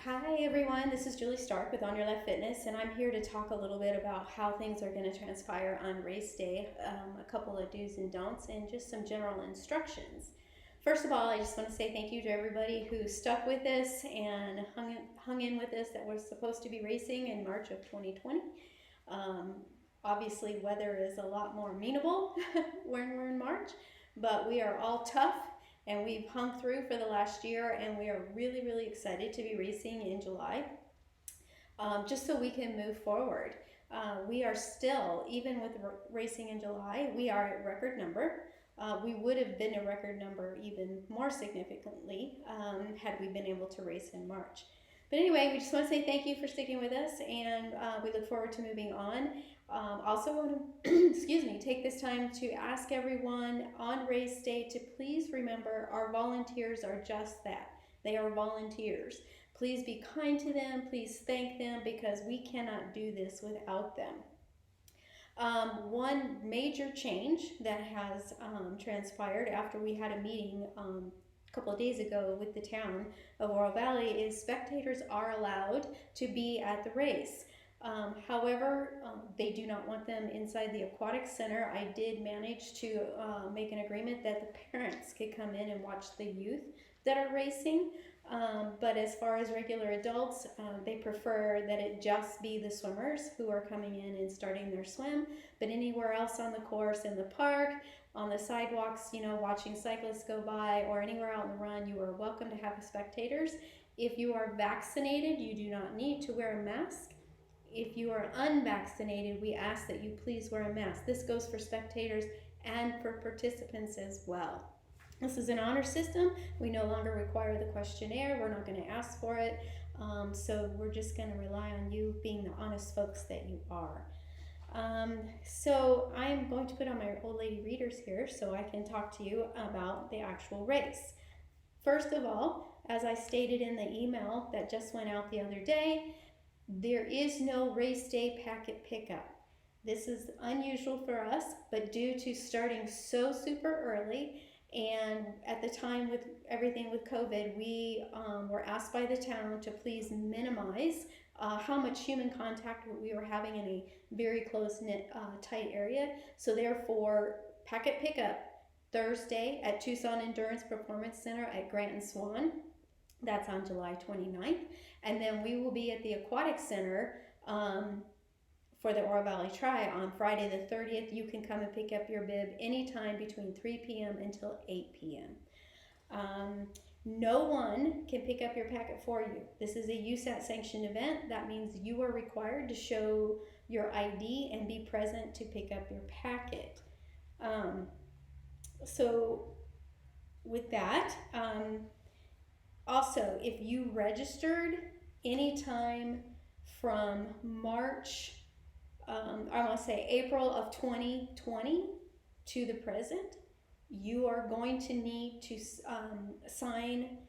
Hi everyone, this is Julie Stark with On Your Left Fitness, and I'm here to talk a little bit about how things are going to transpire on race day, a couple of do's and don'ts, and just some general instructions. First of all, I just want to say thank you to everybody who stuck with us and hung in with us that was supposed to be racing in March of 2020. Um, Obviously, weather is a lot more amenable when we're in March, but we are all tough and we've hung through for the last year, and we are really excited to be racing in July, just so we can move forward. We are still, even with racing in July, we are at record number. We would have been a record number even more significantly had we been able to race in March. But anyway, we just want to say thank you for sticking with us, and we look forward to moving on. Also want to, excuse me, take this time to ask everyone on race day to please remember our volunteers are just that. They are volunteers. Please be kind to them. Please thank them because we cannot do this without them. One major change that has transpired after we had a meeting a couple of days ago with the town of Oro Valley is spectators are allowed to be at the race. However, they do not want them inside the aquatic center. I did manage to make an agreement that the parents could come in and watch the youth that are racing. But as far as regular adults, they prefer that it just be the swimmers who are coming in and starting their swim. But anywhere else on the course, in the park, on the sidewalks, watching cyclists go by, or anywhere out in the run, you are welcome to have spectators. If you are vaccinated, you do not need to wear a mask. If you are unvaccinated, we ask that you please wear a mask. This goes for spectators and for participants as well. This is an honor system. We no longer require the questionnaire. We're not going to ask for it. So we're just going to rely on you being the honest folks that you are. So I'm going to put on my old lady readers here so I can talk to you about the actual race. First of all, as I stated in the email that just went out the other day, there is no race day packet pickup. This is unusual for us, but due to starting so super early, and at the time with everything with COVID, we were asked by the town to please minimize how much human contact we were having in a very close-knit, tight area. So therefore, packet pickup Thursday at Tucson Endurance Performance Center at Grant and Swan. That's on July 29th. And then we will be at the Aquatic Center for the Oro Valley Tri on Friday the 30th. You can come and pick up your bib anytime between 3 p.m. until 8 p.m. No one can pick up your packet for you. This is a USAT sanctioned event. That means you are required to show your ID and be present to pick up your packet. So with that, also, if you registered anytime from March, I want to say April of 2020 to the present, you are going to need to sign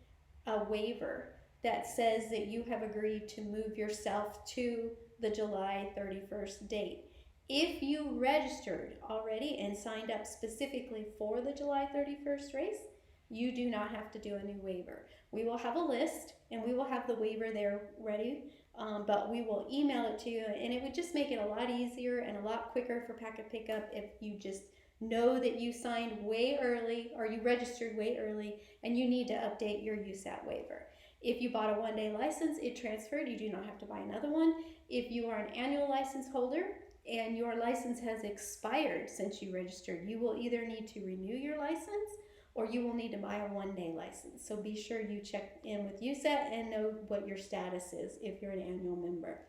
a waiver that says that you have agreed to move yourself to the July 31st date. If you registered already and signed up specifically for the July 31st race, you do not have to do a new waiver. We will have a list and we will have the waiver there ready, but we will email it to you, and it would just make it a lot easier and a lot quicker for packet pickup if you just know that you signed way early or you registered way early and you need to update your USAT waiver. If you bought a one-day license, it transferred. You do not have to buy another one. If you are an annual license holder and your license has expired since you registered, you will either need to renew your license or you will need to buy a one-day license. So be sure you check in with USAT and know what your status is if you're an annual member.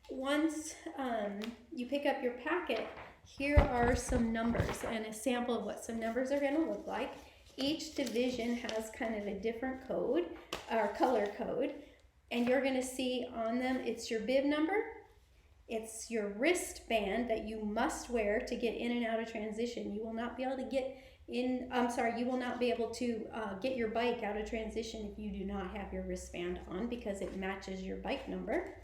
Once you pick up your packet, here are some numbers and a sample of what some numbers are going to look like. Each division has kind of a different code or color code, and you're going to see on them, it's your bib number, it's your wristband that you must wear to get in and out of transition. You will not be able to get in, you will not be able to get your bike out of transition if you do not have your wristband on because it matches your bike number.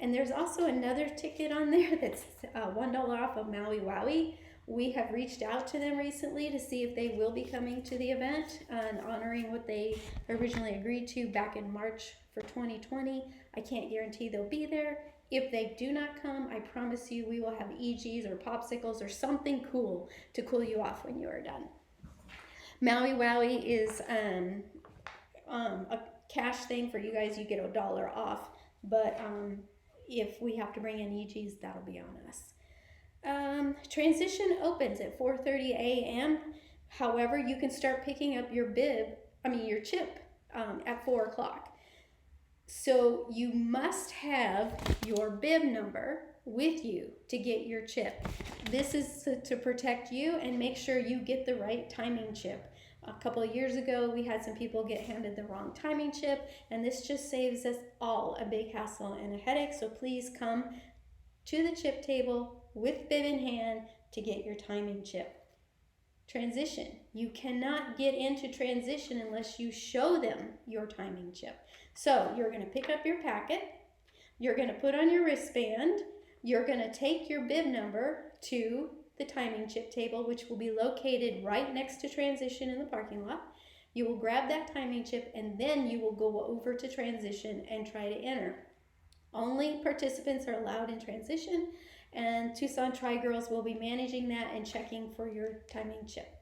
And there's also another ticket on there that's $1 off of Maui Wowie. We have reached out to them recently to see if they will be coming to the event and honoring what they originally agreed to back in March for 2020. I can't guarantee they'll be there. If they do not come, I promise you we will have EGs or popsicles or something cool to cool you off when you are done. Maui Wowie is a cash thing for you guys. You get $1 off, but if we have to bring in EGs, that'll be on us. Transition opens at 4:30 a.m. However, you can start picking up your chip at 4 o'clock. So you must have your bib number with you to get your chip. This is to protect you and make sure you get the right timing chip. A couple of years ago, we had some people get handed the wrong timing chip, and this just saves us all a big hassle and a headache. So please come to the chip table with bib in hand to get your timing chip. Transition. You cannot get into transition unless you show them your timing chip. So you're going to pick up your packet, you're going to put on your wristband, you're going to take your bib number to the timing chip table, which will be located right next to transition in the parking lot. You will grab that timing chip, and then you will go over to transition and try to enter. Only participants are allowed in transition, and Tucson Tri-Girls will be managing that and checking for your timing chip.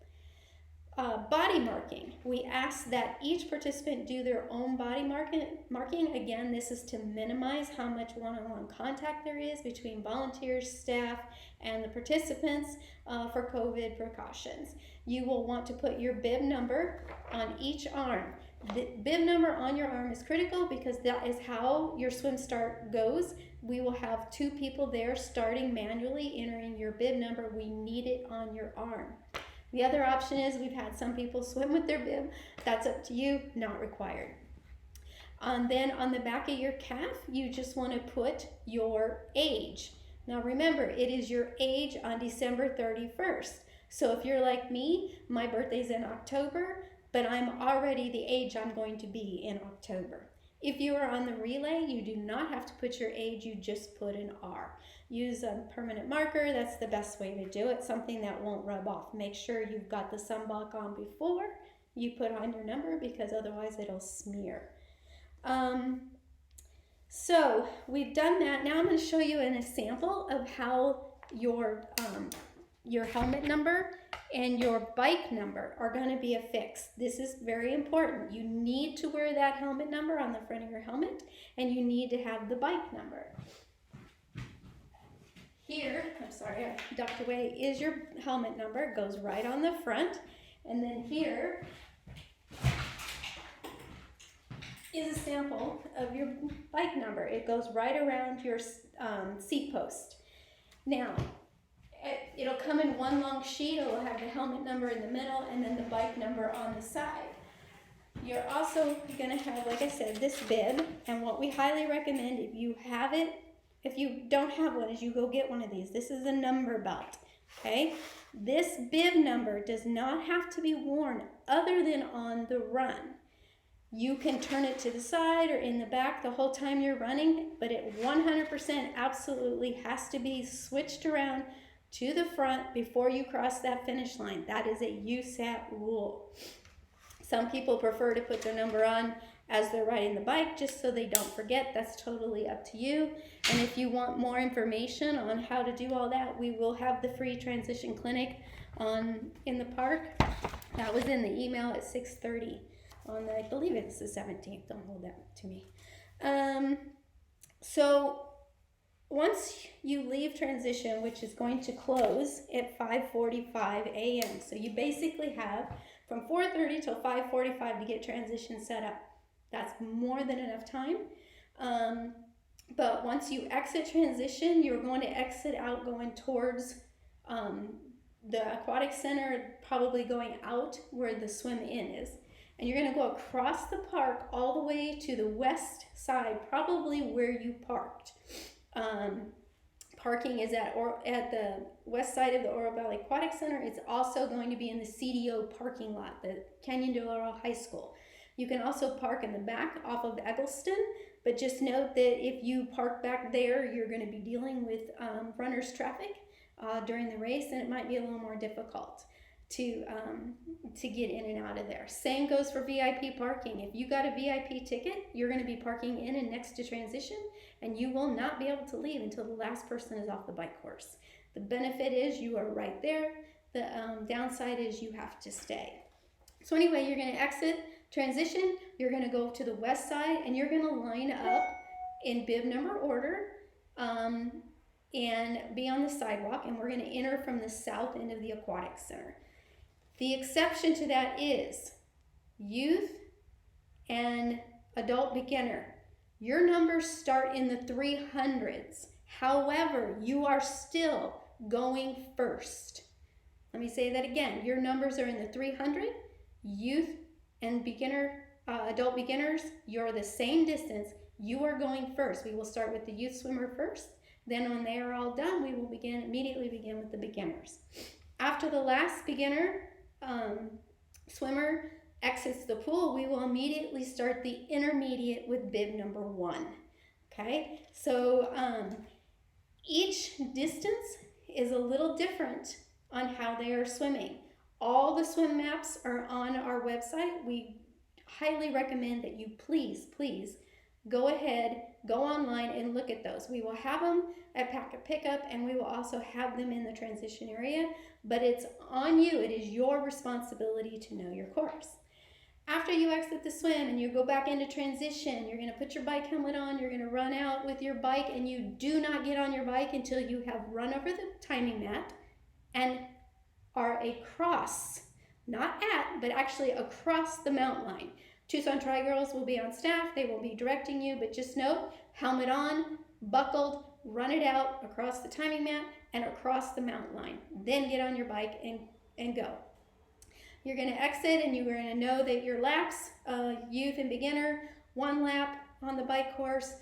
Body marking. We ask that each participant do their own body marking. Again, this is to minimize how much one-on-one contact there is between volunteers, staff, and the participants for COVID precautions. You will want to put your bib number on each arm. The bib number on your arm is critical because that is how your swim start goes. We will have 2 people there starting manually entering your bib number. We need it on your arm. The other option is we've had some people swim with their bib. That's up to you, not required. Then on the back of your calf, you just want to put your age. Now remember, it is your age on December 31st. So if you're like me, my birthday's in October, but I'm already the age I'm going to be in October. If you are on the relay, you do not have to put your age, you just put an R. Use a permanent marker, that's the best way to do it, something that won't rub off. Make sure you've got the sunblock on before you put on your number because otherwise it'll smear. So we've done that. Now I'm going to show you an example of how your helmet number and your bike number are going to be affixed. This is very important. You need to wear that helmet number on the front of your helmet, and you need to have the bike number. Here, I'm sorry, I ducked away, is your helmet number. It goes right on the front. And then here is a sample of your bike number. It goes right around your seat post. Now, it'll come in one long sheet. It'll have the helmet number in the middle and then the bike number on the side. You're also going to have, like I said, this bib. And what we highly recommend, if you have it, if you don't have one, is you go get one of these. This is a number belt, okay? This bib number does not have to be worn other than on the run. You can turn it to the side or in the back the whole time you're running, but it 100% absolutely has to be switched around to the front before you cross that finish line. That is a USAT rule. Some people prefer to put their number on as they're riding the bike just so they don't forget. That's totally up to you. And if you want more information on how to do all that, we will have the free transition clinic in the park. That was in the email at 6:30 on I believe it's the 17th. Don't hold that to me. So once you leave transition, which is going to close at 5:45 a.m. So you basically have from 4:30 till 5:45 to get transition set up. That's more than enough time. But once you exit transition, you're going to exit out going towards the aquatic center, probably going out where the swim in is. And you're going to go across the park all the way to the west side, probably where you parked. Parking is at the west side of the Oro Valley Aquatic Center. It's also going to be in the CDO parking lot, the Canyon de Oro High School. You can also park in the back off of Eggleston, but just note that if you park back there, you're going to be dealing with runners traffic. during the race, then it might be a little more difficult to get in and out of there. Same goes for VIP parking. If you got a VIP ticket, you're going to be parking in and next to transition, and you will not be able to leave until the last person is off the bike course. The benefit is you are right there. The downside is you have to stay. So anyway, you're going to exit transition. You're going to go to the west side, and you're going to line up in bib number order and be on the sidewalk, and we're going to enter from the south end of the aquatic center. The exception to that is youth and adult beginner. Your numbers start in the 300s. However, you are still going first. Let me say that again. Your numbers are in the 300. Youth and beginner, adult beginners, you're the same distance. You are going first. We will start with the youth swimmer first. Then when they are all done, we will immediately begin with the beginners. After the last beginner swimmer exits the pool, we will immediately start the intermediate with bib number 1. Okay, so each distance is a little different on how they are swimming. All the swim maps are on our website. We highly recommend that you please go ahead, go online and look at those. We will have them at Packet Pickup, and we will also have them in the transition area, but it's on you. It is your responsibility to know your course. After you exit the swim and you go back into transition, you're going to put your bike helmet on, you're going to run out with your bike, and you do not get on your bike until you have run over the timing mat and are across, not at, but actually across the mount line. Tucson Tri-Girls will be on staff. They will be directing you, but just know, helmet on, buckled, run it out across the timing mat and across the mount line. Then get on your bike and go. You're going to exit, and you're going to know that your laps, youth and beginner, 1 lap on the bike course.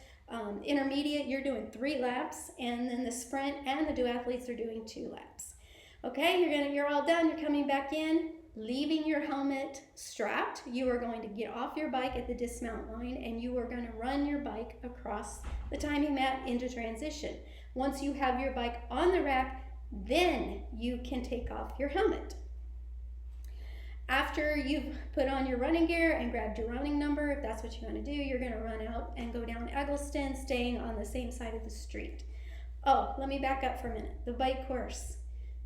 Intermediate, you're doing 3 laps, and then the sprint and the duathletes are doing 2 laps. Okay, you're all done. You're coming back in, leaving your helmet strapped. You are going to get off your bike at the dismount line, and you are going to run your bike across the timing mat into transition. Once you have your bike on the rack, then you can take off your helmet. After you've put on your running gear and grabbed your running number, if that's what you want to do, you're going to run out and go down Eggleston, staying on the same side of the street. Oh, let me back up for a minute. The bike course.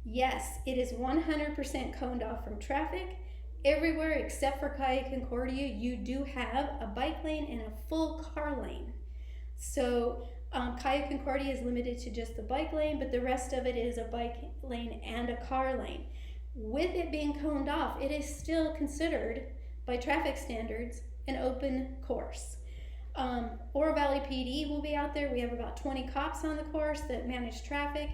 Yes, it is 100% coned off from traffic. Everywhere except for Calle Concordia, you do have a bike lane and a full car lane. So Calle Concordia is limited to just the bike lane, but the rest of it is a bike lane and a car lane. With it being coned off, it is still considered by traffic standards an open course. Oro Valley PD will be out there. We have about 20 cops on the course that manage traffic.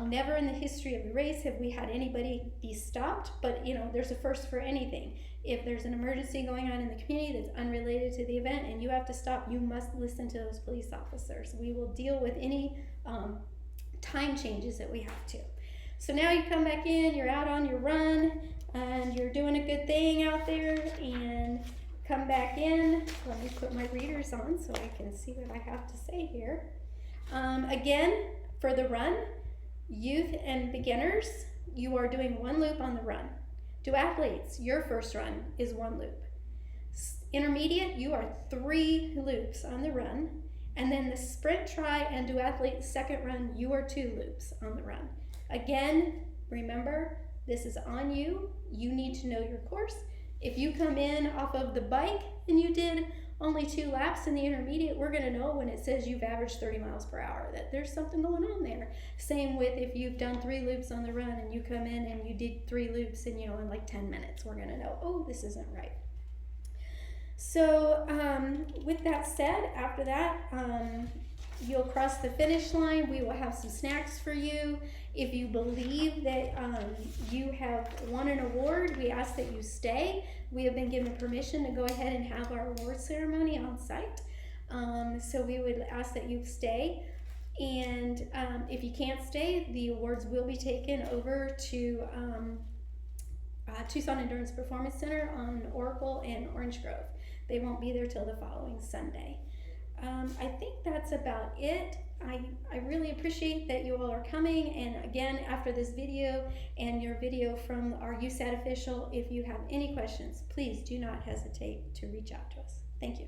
Never in the history of the race have we had anybody be stopped, but there's a first for anything. If there's an emergency going on in the community that's unrelated to the event and you have to stop, you must listen to those police officers. We will deal with any time changes that we have to. So now you come back in, you're out on your run, and you're doing a good thing out there, and come back in. Let me put my readers on so I can see what I have to say here. Again, for the run, youth and beginners, you are doing 1 loop on the run. Duathletes, your first run is 1 loop. Intermediate, you are 3 loops on the run. And then the sprint, tri, and duathlete second run, you are 2 loops on the run. Again, remember, this is on you. You need to know your course. If you come in off of the bike and you did only 2 laps in the intermediate, we're going to know when it says you've averaged 30 miles per hour that there's something going on there. Same with if you've done 3 loops on the run and you come in and you did 3 loops in like 10 minutes, we're going to know, oh, this isn't right. So with that said, after that, you'll cross the finish line. We will have some snacks for you. If you believe that you have won an award, we ask that you stay. We have been given permission to go ahead and have our award ceremony on site. So we would ask that you stay. And if you can't stay, the awards will be taken over to Tucson Endurance Performance Center on Oracle and Orange Grove. They won't be there till the following Sunday. I think that's about it. I really appreciate that you all are coming, and again, after this video and your video from our USAT official, if you have any questions, please do not hesitate to reach out to us. Thank you.